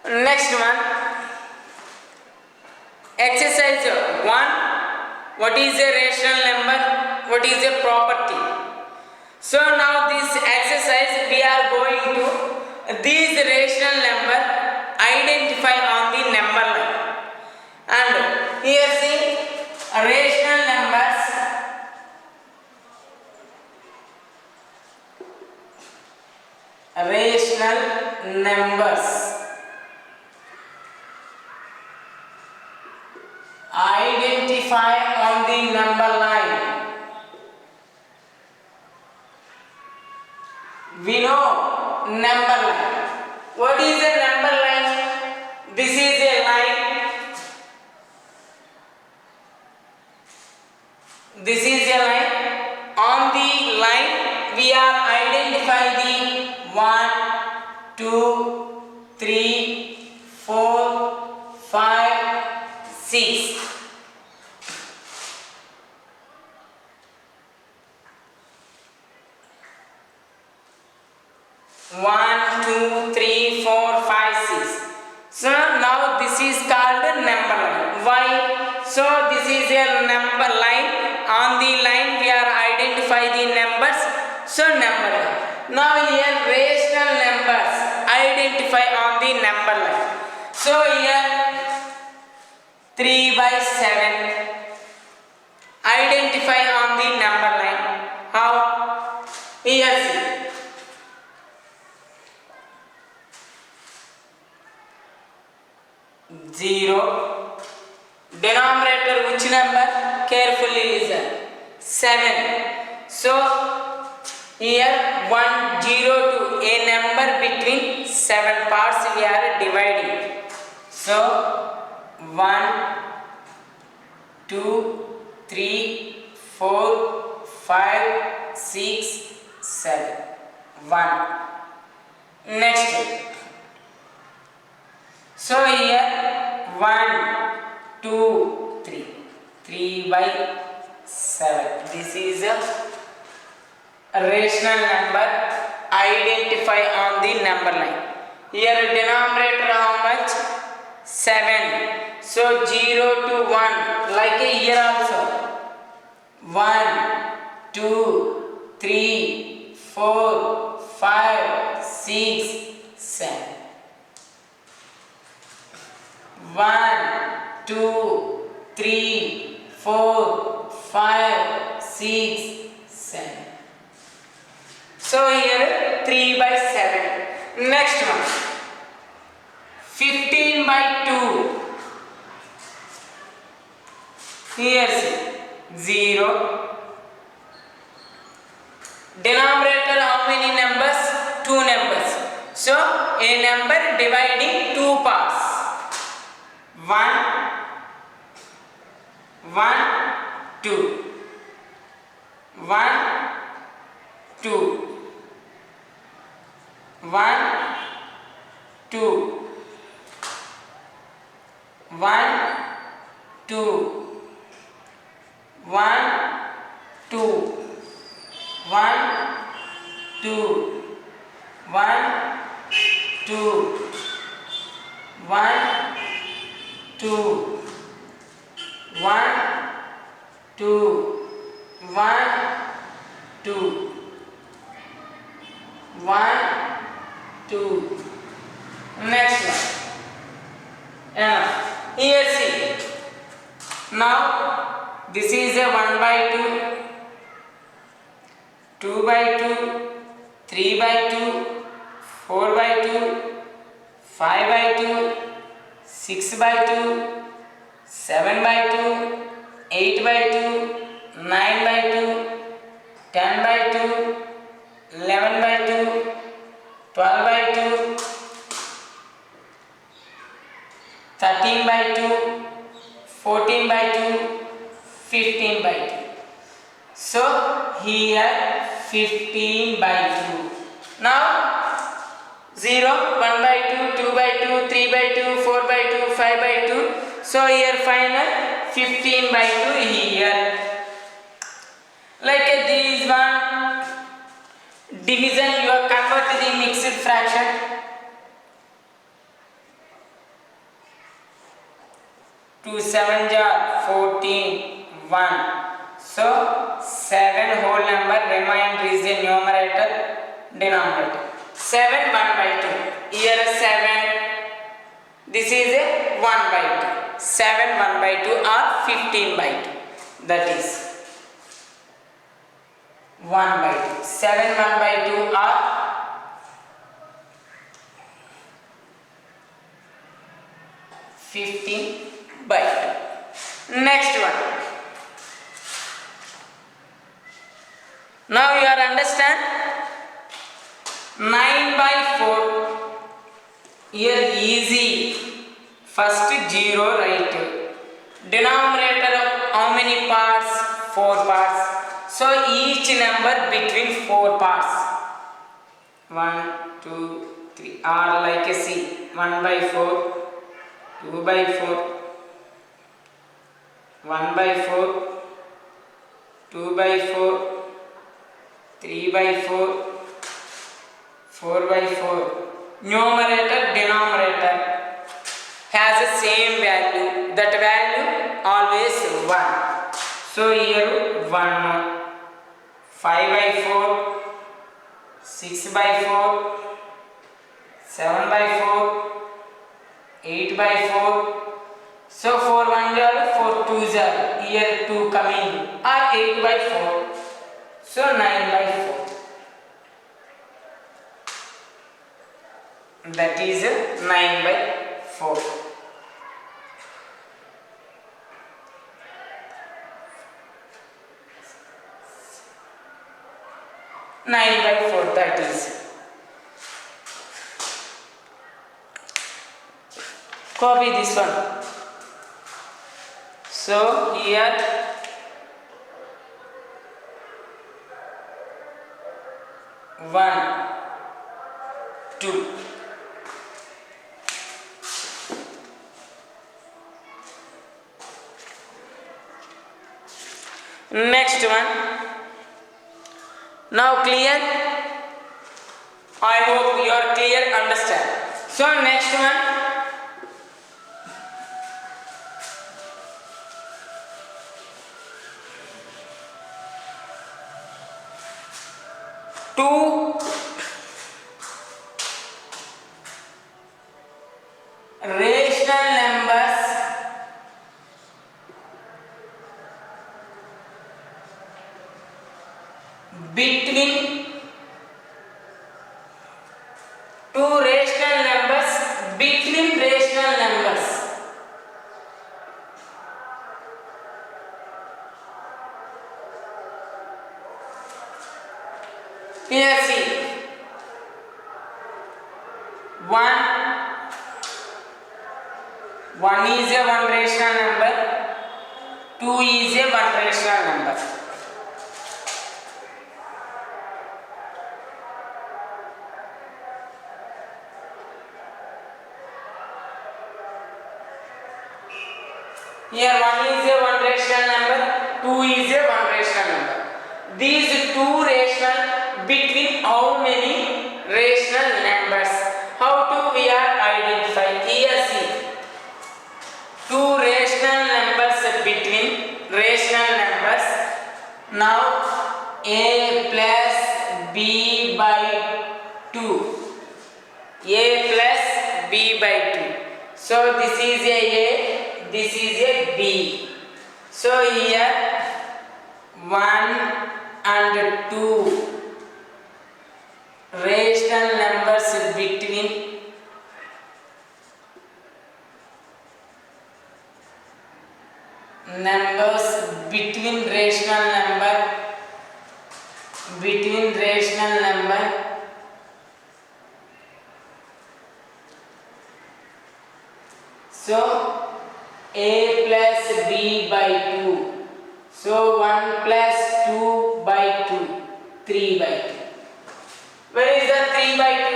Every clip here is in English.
Next one, exercise 1. What is a rational number? What is a property? So now this exercise we are going to these rational number identify on the number line. And here see rational numbers. Rational numbers identify on the number line. We know number line. What is a number line? This is a line. This is a line. On the line we are identify the 1, 2, 3, 4, 5, 6. One, two, three, four, five, six. So now this is called number line. Why? So this is a number line. On the line we are identify the numbers. So number line. Now here rational numbers identify on the number line. So here 3 by 7 identify on the number line. How? Here see. 0. Denominator which number? Carefully listen. 7. So here 1, 0 to a number between 7 parts we are dividing. So 1, 2, 3, 4, 5, 6, 7. 1. Next. So here 1, 2, 3. 3 by 7. This is a rational number identify on the number line. Here denominator how much? 7. So 0 to 1 like here also. 1, 2, 3, 4, 5, 6, 7. 1, 2, 3, 4, 5, 6, 7. So here 3 by 7. Next one. 15 by 2. Here see 0. Denominator how many numbers? 2 numbers. So a number dividing 2 parts. 1, 2. 1, 2. 1, 2. 1, 2. 1, 2. 1, 2. 1, 2. 1, 2. 1, 2. 1, 2. 1, 2. Next one. Here see. Now this is a 1 by 2, 2 by 2, 3 by 2, 4 by 2, 5 by 2, 6 by 2, 7 by 2, 8 by 2, 9 by 2, 10 by 2, 11 by 2, 12 by 2, 13 by 2, 14 by 2, 15 by 2. So here 15 by 2. Now 0, 1 by 2, 2 by 2, 3 by 2, 4 by 2, 5 by 2. So here final 15 by 2 here. Like this one division you are convert to the mixed fraction. 2 7 jar 14, 1. So 7 whole number remainder is a numerator, denominator. 7 1 by 2. Here 7. This is a 1 by 2. 7 1 by 2 or 15 by 2. That is 1 by 2. 7 1 by 2 or 15 by 2. Next one. Now you are understand 9 by 4. Here easy. First 0 write. Denominator of how many parts? 4 parts. So each number between 4 parts. 1, 2, 3 are like a C. 1 by 4. 2 by 4, 1 by 4, 2 by 4, 3 by 4, 4 by 4. Numerator, denominator has the same value. That value always 1. So here 1, 5 by 4, 6 by 4, 7 by 4, 8 by 4. So 4 1 jar, 4 2 jar. Here 2 coming. Or 8 by 4. So 9 by 4. That is 9 by 4. Nine by 4, that is. Copy this one. So here 1, 2. Next one. Now clear? I hope you are clear, understand. So next one. 2 rational numbers between 2 rational numbers between rational numbers. Here see 1 is a 1 rational number, 2 is a 1 rational number. Here 1 is a 1 rational number, 2 is a 1 rational number. These two rational between how many rational numbers? How do we are identify? Here see 2 rational numbers between rational numbers. Now a plus b by 2. A plus b by 2. So this is a, this is a b. So here 1 and 2 rational numbers between rational number so a plus b by 2. So 1 plus 2 by 2, 3 by 2. Where is the 3 by 2?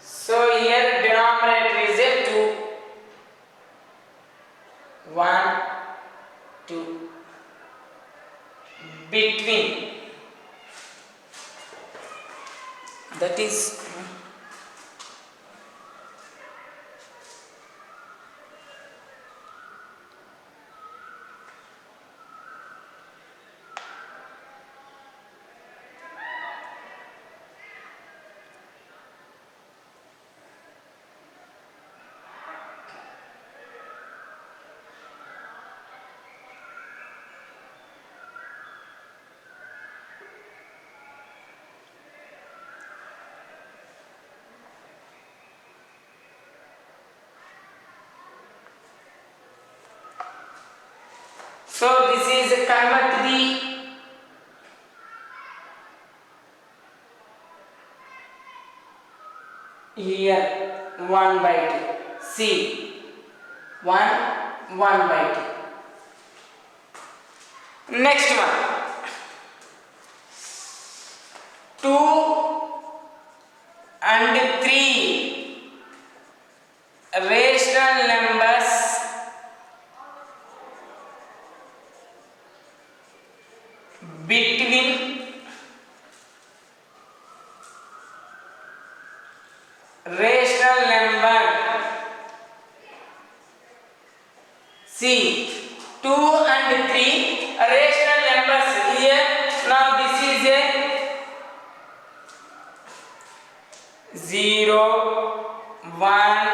So here denominator is a 2. 1, 2. Between. That is So this is convert the here 1 by 2. See 1 by 2. Next one 2 and 3 rational numbers between rational number. See 2 and 3 rational numbers here. Now this is a 0 1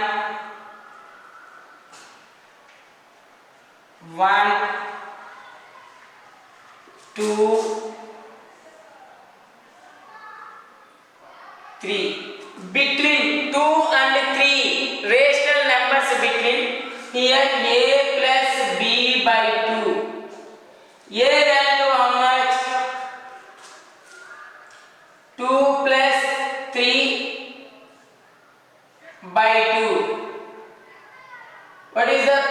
1 2 3. Between 2 and 3 rational numbers between here a plus b by 2. A value how much? 2 plus 3 by 2. What is that?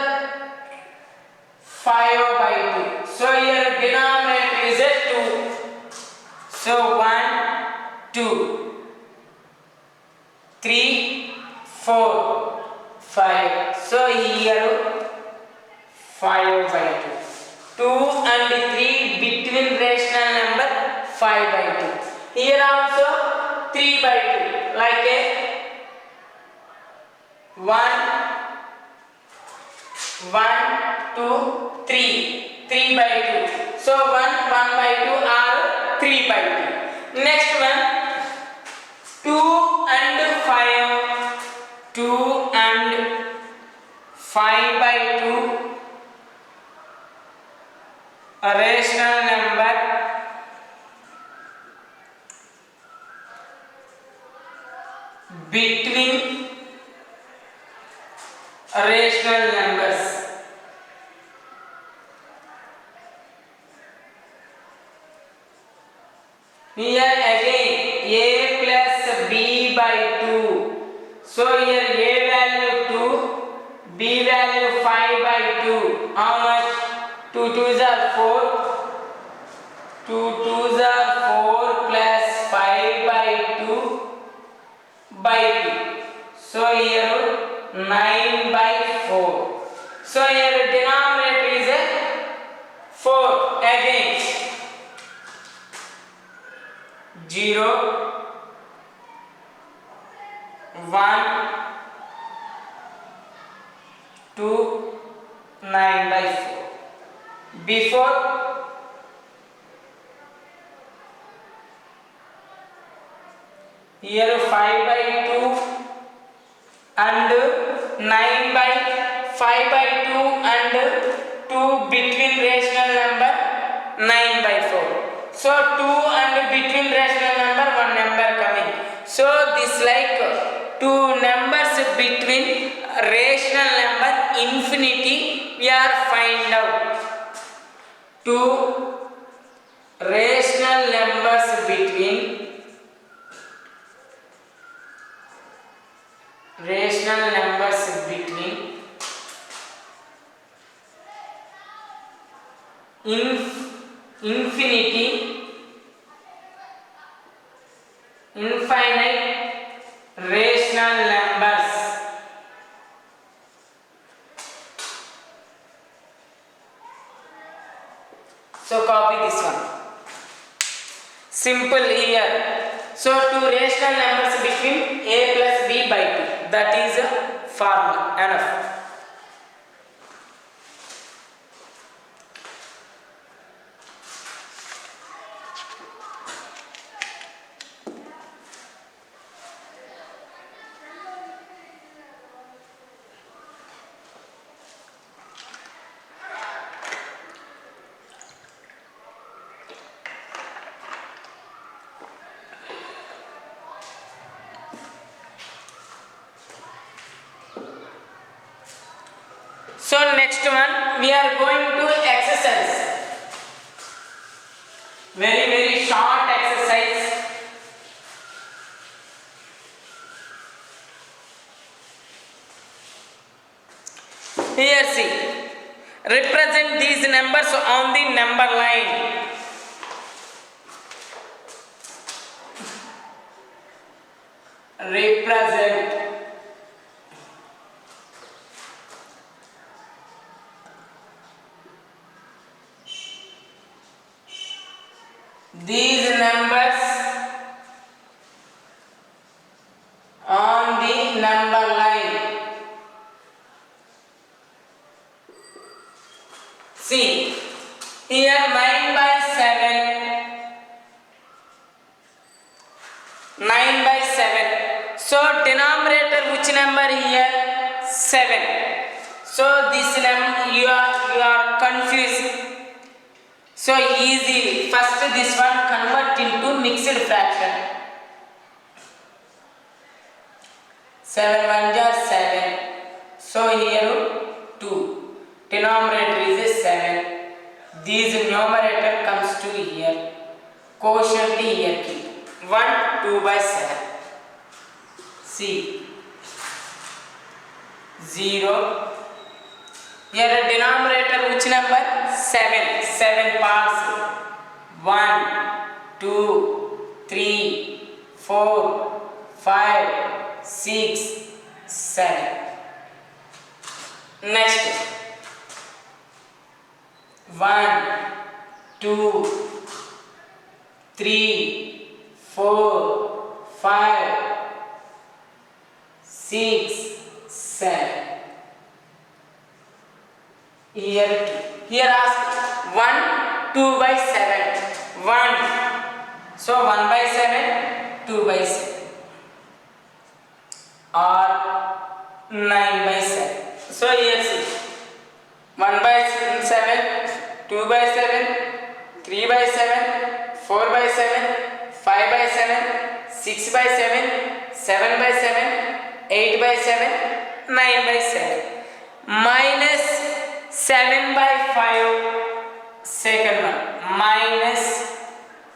5 by 2. So here denominator is a 2. So 1 2 3 4 5. So here 5 by 2. 2 and 3 between rational number 5 by 2. Here also 3 by 2. Like a 1 2 3. 3 by 2. So 1 by 2 or 3 by 2. Next one 2 and 5. 2 and 5 by 2 a rational number between rational numbers. Here again a plus b by 2. So here a value 2, b value 5 by 2. How much? 2 2s are 4. 2 2s are 4 plus 5 by 2 by 2. So here 9 by 4. So here denominator is a 4. Again 0 1 2 9 by 4. Before here 5 by 2 and 9 by 5 by 2 and 2 between rational number 9 by 4. So 2 and between rational number 1 number coming. So this like 2 numbers between rational number infinity we are find out. 2 rational numbers between infinity infinite rational numbers. So copy this one. Simple here. So two rational numbers between a plus b by 2. That is a formula. Enough. So next one we are going to exercise. Very short exercise. Here see, represent these numbers on the number line. Represent these numbers on the number line. See, here 9 by 7, 9 by 7. So denominator which number here? 7. So this number you are confused. So easily first this one convert into mixed fraction. 7 1 are 7. So here 2. Denominator is a 7. This numerator comes to here. Quotient here keep. 1 2 by 7. See 0. Here a denominator which number? 7. 7 parts. 1 2 3 4 5 6 7. Next 1 2 3 4 5 6 7. Here 2. Here ask 1 2 by 7. 1. So 1 by 7 2 by 7 or 9 by 7. So here see 1 by 7, 2 by 7, 3 by 7, 4 by 7, 5 by 7, 6 by 7, 7 by 7, 8 by 7, 9 by 7. Minus 7 by 5. Second one. Minus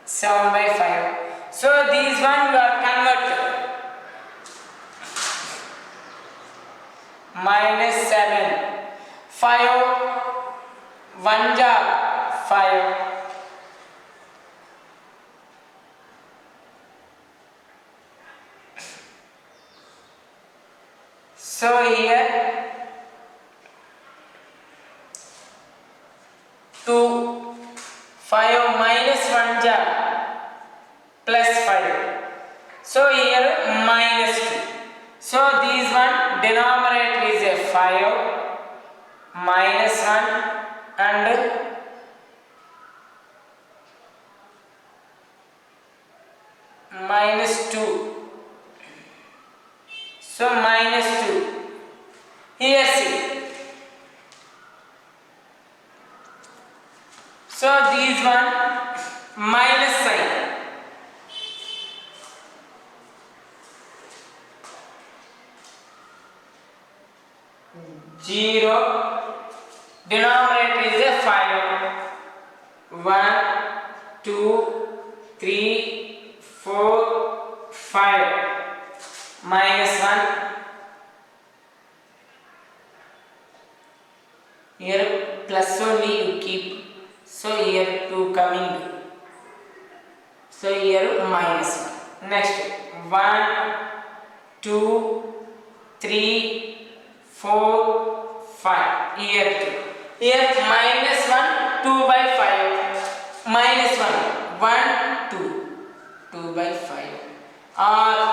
7 by 5. So these one you are converted. Minus 7. 5 1 jar 5. So here 2 5 minus 1 jar plus 5. So here minus 2. So this one denominator is a 5 minus 1 and minus 2. So minus 2. Here see. So this one minus sign. Zero. Denominator is a 5. 1 2 3 4 5 minus 1. Here plus only you keep. So here 2 coming. So here minus 1. Next 1 2 3 4 5. Here 2. Here minus 1 2 by 5. Minus 1 1 2 2 by 5.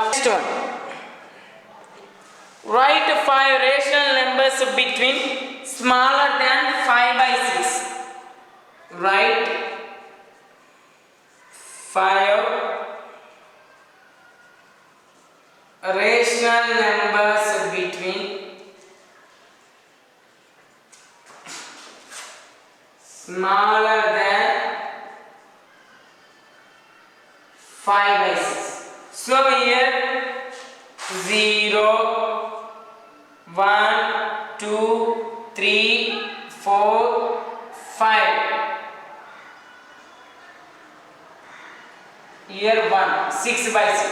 Next one. Write 5 rational numbers between smaller than 5 by 6. Write 5 rational numbers between smaller than 5 by 6. So here 0 1 2 3 here 1, 6 by 6.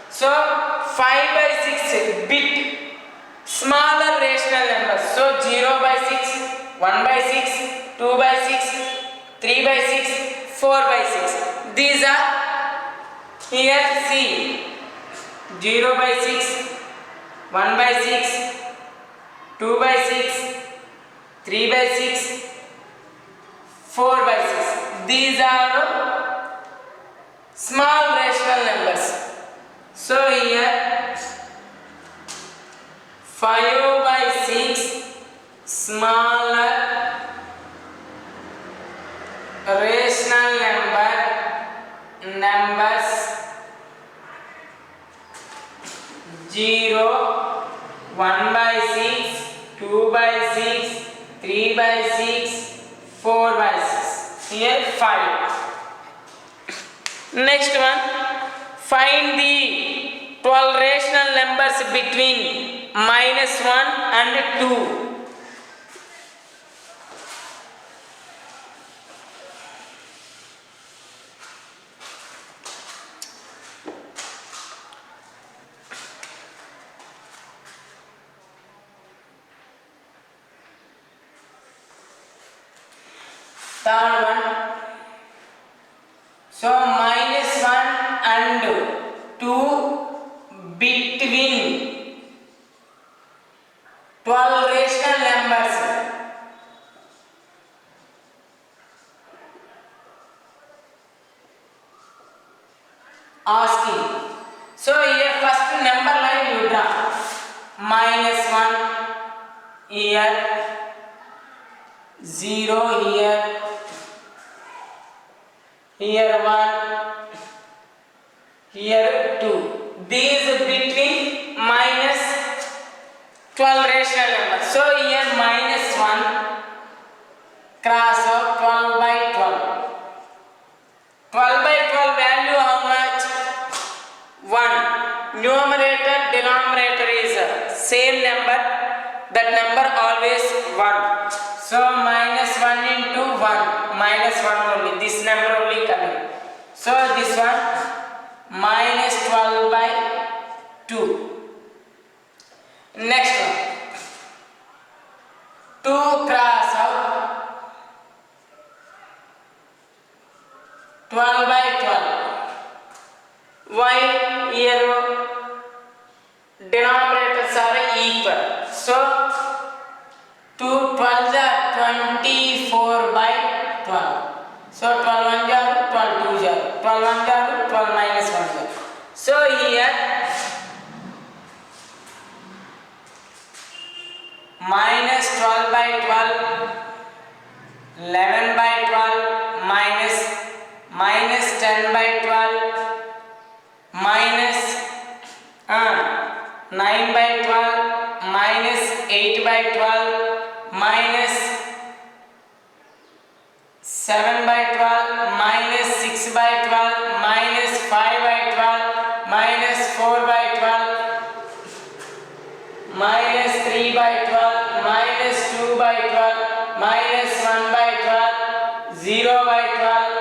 So 5 by 6 bit smaller rational numbers. So 0 by 6, 1 by 6, 2 by 6, 3 by 6, 4 by 6. These are here see 0 by 6, 1 by 6, 2 by 6, 3 by 6, 4 by 6. These are small rational numbers. So here 5 by 6 smaller rational numbers 0, 1 by 6, 2 by 6, 3 by 6, 4 by 6. Here 5. Next one, find the 12 rational numbers between -1 and 2. Third one, so -1 and 2 between 12 rational numbers. Asking. So here first number line you draw. -1 here, 0 here, here 1, here 2. These between -12 rational numbers. So here -1 cross of 12 by 12. 12 by 12 value how much? 1. Numerator denominator is same number. That number always 1. So -1 into 1, -1 only. This number only coming. So this one -12 by 2. Next one, 2 cross out 12 by 12. Why? Here denominators are equal. So 2 12s are 24 by 12. So 12 1 jar, 12 2 jar, 12 1 jar, 12 minus 1 jar. So here -12 by 12, 11 by 12, -10 by 12, -9 by 12, -8 by 12, -7 by 12, -6 by 12, -5 by 12, -4 by 12, -3 by 12, -2 by 12, -1 by 12, 0 by 12.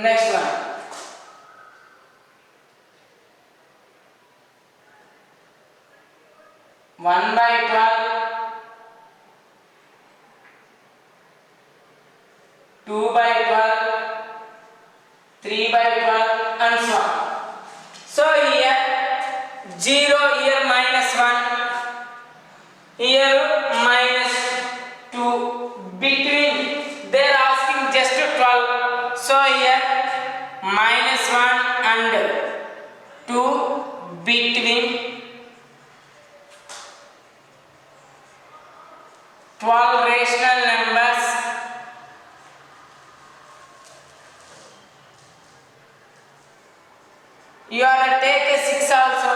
Next one, one by 12, 2 by 12, 3 by 12, and so on. So here 0, here -1, here -2, between they are asking just 12. So here -1 and 2 between 12 rational numbers. You are to take a 6 also.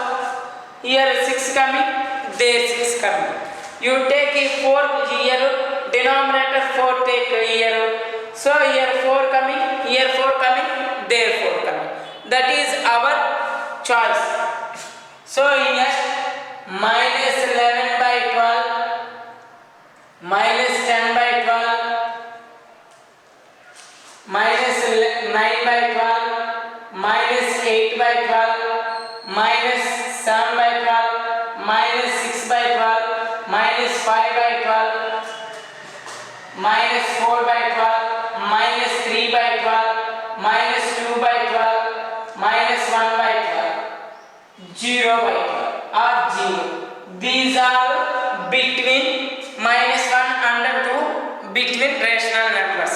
Here 6 coming, there 6 coming. You take a 4 here, denominator 4 take here. So here 4 coming, here 4 coming, there 4 coming. That is our choice. So here minus 11 by 12, minus 10 by 12, minus 9 by 12, minus 8 by 12, minus 7 by 12, minus 6 by 12, minus 5 by 12, minus 4 by 12, minus 3 by 12, minus 2 by 12, minus 1 by 12, 0 by 12 or 0. These are between minus 1 and 2 between rational numbers.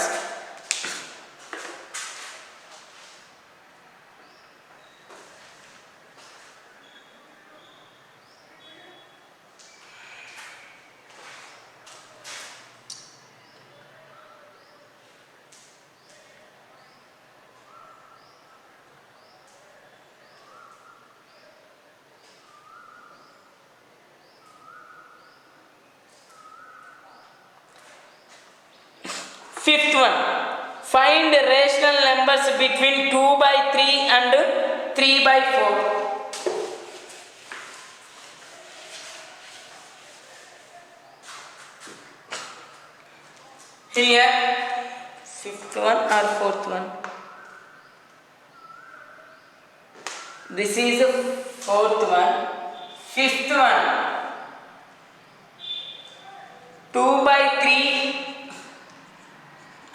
Fifth one, find rational numbers between 2 by 3 and 3 by 4. Here, fifth one or fourth one. This is the fourth one. Fifth one, 2 by 3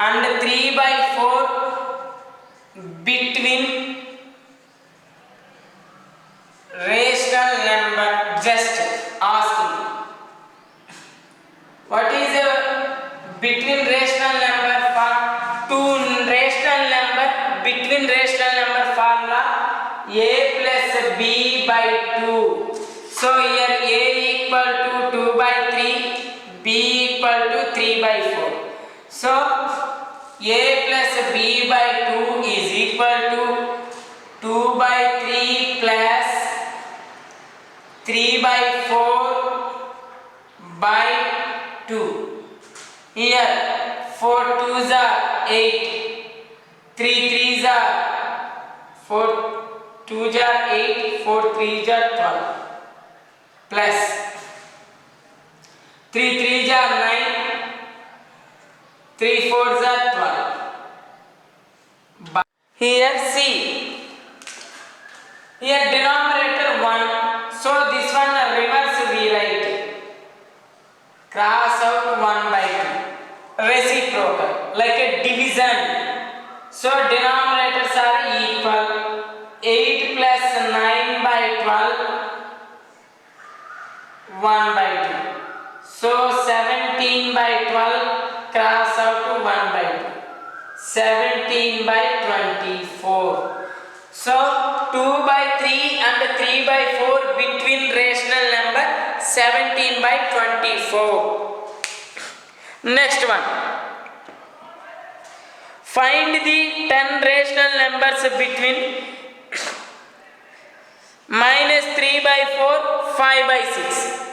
and 3 by 4 between rational number. Just asking, what is a between rational number for two rational number? Between rational number formula a plus b by 2. So here a equal to 2 by 3, b equal to 3 by 4. So a plus b by 2 is equal to 2 by 3 plus 3 by 4 by 2. Here 4 2s are 8, 3 3s are 4 2s are 8, 4 3s are 12 plus 3 3s are 9, 3 4s are 12. Here see, here denominator 1, so this one reverse we write, cross out 1 by 2, reciprocal like a division. So denominators are equal, 8 plus 9 by 12, 1 by 2. So 17 by 12, cross out to 1 by 2, 17 by 24. So 2 by 3 and 3 by 4 between rational number, 17 by 24. Next one, find the 10 rational numbers between minus 3 by 4, 5 by 6.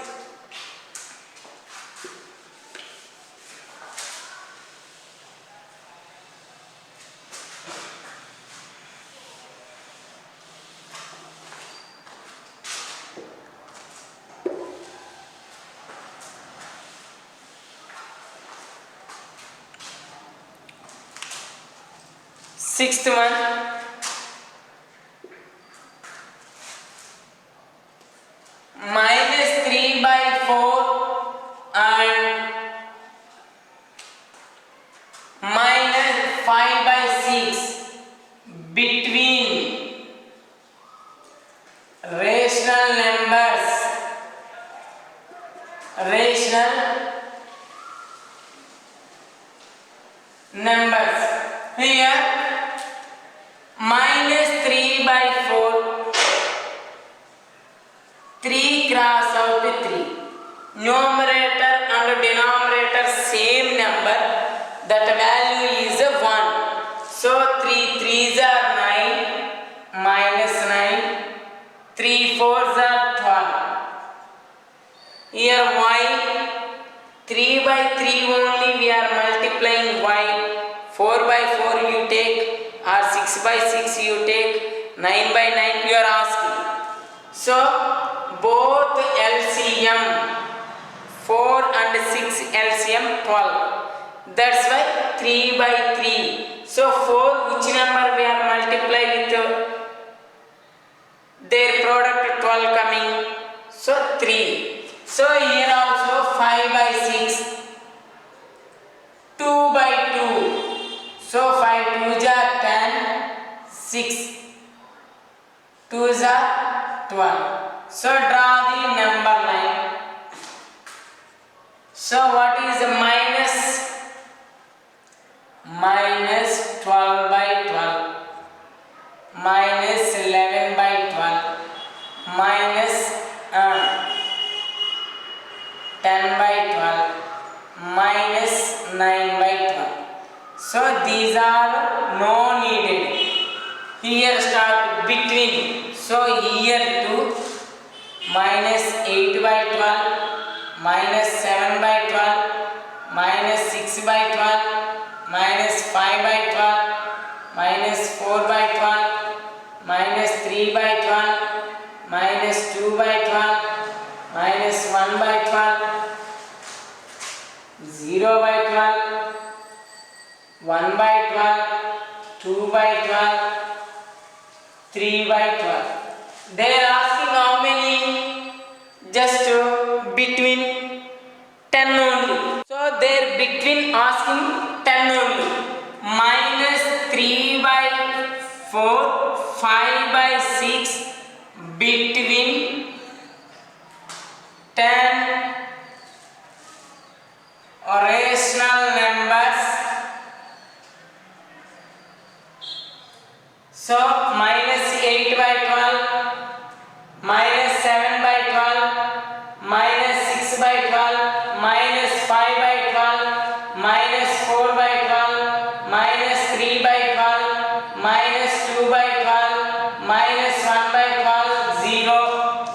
Sixth one, minus 3 by 4 and minus 5 by 6 between rational numbers. Here minus 3 by 4, 3 cross out 3. Numerator and denominator same number, that value is 1. So 3 3s are 9, minus 9, 3 4s are 12. Here y, 3 by 3 only we are multiplying y, 4 by 4 you take, or 6 by 6 you take, 9 by 9 you are asking. So both LCM 4 and 6 LCM 12. That's why 3 by 3. So 4 which number we are multiply with their product 12 coming? So 3. So here also 5 by 6. 2 by 2. So 5 2s are 10, 6 2s are 12. So draw the number line. So what is minus 12 by 12, minus 11 by 12, minus 10 by 12, minus 9 by 12. So these are no needed. Here start between. So here to minus 8 by 12, minus 7 by 12, minus 6 by 12, minus 5 by 12, minus 4 by 12, minus 3 by 12, minus 2 by 12, minus 1 by 12, 0 by 12, 1 by 12, 2 by 12, 3 by 12. They are asking how many? Just between 10 only. So they are between asking 10 only. Minus 3 by 4, 5 by 6, between 10 rational numbers. So minus 8 by 12, minus 7 by 12, minus 6 by 12, minus 5 by 12, minus 4 by 12, minus 3 by 12, minus 2 by 12, minus 1 by 12, 0,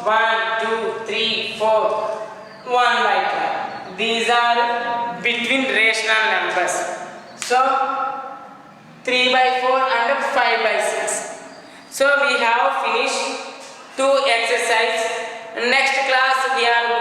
1, 2, 3, 4, 1 by 12. These are between rational numbers. So 3 by 4 and 5 by 6. So we have finished 2 exercises. Next class we are